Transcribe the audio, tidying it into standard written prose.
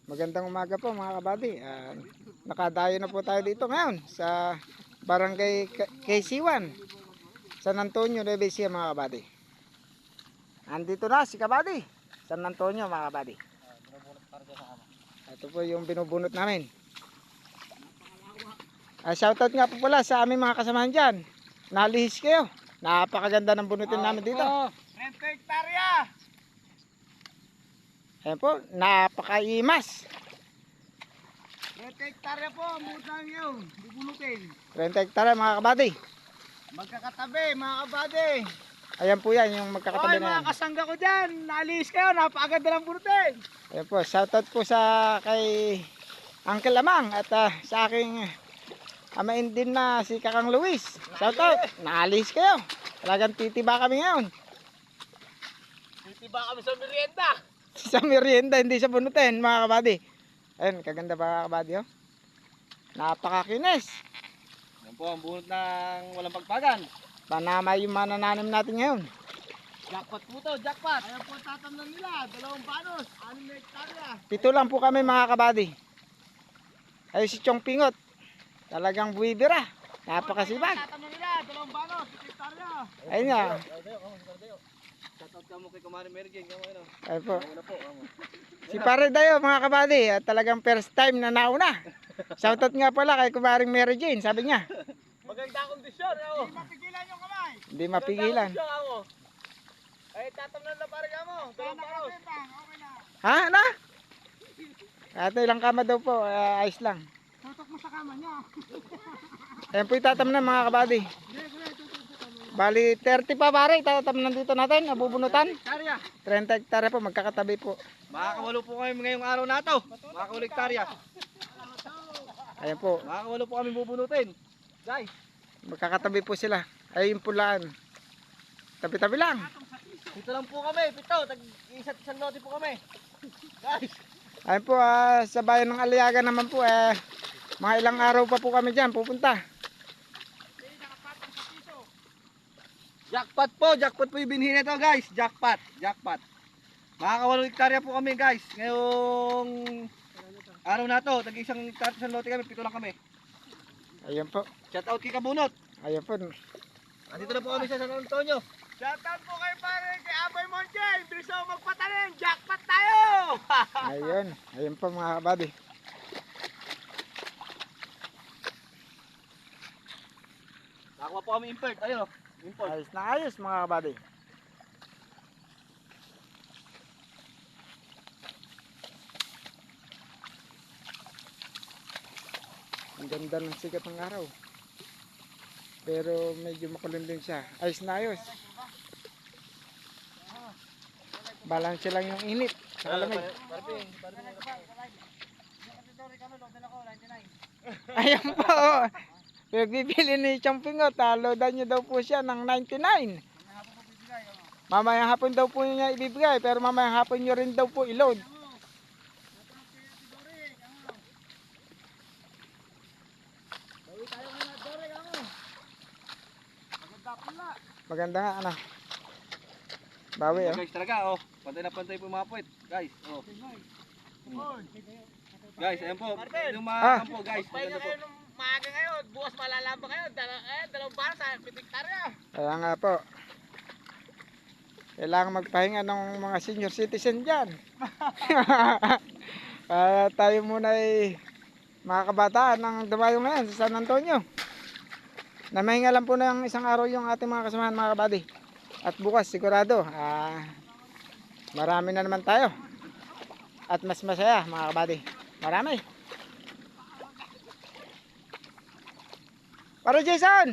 Magandang umaga po mga kabady. Nakadayo na po tayo dito ngayon sa barangay KC1, San Antonio, Nueva Ecija mga kabady. Andito na si kabady, San Antonio mga kabady. Ito po yung binubunot namin. Shoutout nga po pala sa aming mga kasamahan dyan. Nalihis kayo. Napakaganda ng bunutin namin dito. 30 hektarya! Ayan po, napakaimas. 30 hektarya po, mutang yun. Bubunutin. 30 hektarya mga kabady. Magkakatabi, mga kabady. Ayan po yan, yung magkakatabi Oy, na yan. mga kasangga ko dyan. Naalis kayo, napakaganda ng bunutin. Ayan po, shoutout po sa kay Uncle Amang at sa aking amain din na si Kakang Luis. Shoutout, naalis kayo. Talagang titiba kami ngayon. Titiba kami sa merienda. Sa merienda, hindi sa bunutin mga kabady. Ayan, kaganda ba mga kabady oh? Napakakinis. Yan po ang bunot ng walang pagpagan. Panama yung manananim natin ngayon. Jackpot po to, jackpot. Ayan po tatamnan nila, 2 panos, 6 na hektarya. 7 lang po kami mga kabady. Ay si Chong Pingot. Talagang buwibira. Napakasibag. Tatamnan nila, 2 panos, 1 hektarya. Ayun nga. Shoutout ka mo kay Kumari Mary Jane. Ayun po. Una po. Si Pare Dayo mga kabady. At talagang first time na nauna. Shoutout nga pala kay Kumaring Mary Jane. Sabi niya. Maganda kondisyon. Hindi mapigilan yung kamay. Hindi mapigilan. Ay, tatamnan na pare ka mo. 2 panos. Okay na. Ha? Ano? At ilang kama daw po. Ayos lang. Tutok mo sa kama niya. Ayan po itatam na mga kabady. Bali 30 pa pare. Itatam na dito natin. Nabubunutan. Hektarya. 30 hektarya po. Magkakatabi po. Makakawalo po kami ngayong araw na to. Makakawalo hektarya. Ayan po. Makakawalo po kami bubunutin. Guys. Magkakatabi po sila. Ay yung pulaan. Tabi-tabi lang. Dito lang po kami. Pito. Isang lote po kami. Guys. Ayun po, sa bayan ng Aliaga naman po, mga ilang araw pa po kami dyan pupunta. Jackpot po. Jackpot po yung binhi nito guys. Jackpot. Jackpot. Makakawalo hektarya po kami guys. Ngayong araw na to. Tag-isang lote kami. 7 lang kami. Ayun po. Shout out kay Kabunot. Ayun po. Andito na po kami sa San Antonio. Shout out po kay pare kay Aboy Monche. Bilis ako magpatanim. Jackpot tayo! Ayun. Ayun po mga kabady. Nakakuha po kami import. Ayun o. Import. Ayos na ayos mga kabady. Ang ganda ng sikat ng araw. Pero medyo makulimlim siya. Ayos na ayos. Balance lang yung init. Sa lamig. Ayan po. Bibili ni Champingot. Loadan niyo daw po siya ng 99. Mamayang hapon daw po niya ibibigay. Pero mamayang hapon niyo rin daw po i-load. Maganda nga ano. Bawi oh. Guys talaga oh. Pantay na pantay po yung mga puwet. Guys oh. Guys ayan po. Yung mga kampo guys. Pahinga kayo nung maaga ngayon. Bukas malalamba kayo. 2 para sa 7 hektarya. Kaya nga po. Kailangan magpahinga ng mga senior citizen dyan. Tayo muna ay mga kabataan ng dumayo ngayon sa San Antonio. Namahinga lang po ng isang araw yung ating mga kasamahan mga kabady. At bukas sigurado marami na naman tayo. At mas masaya mga kabady. Marami. Para Jason!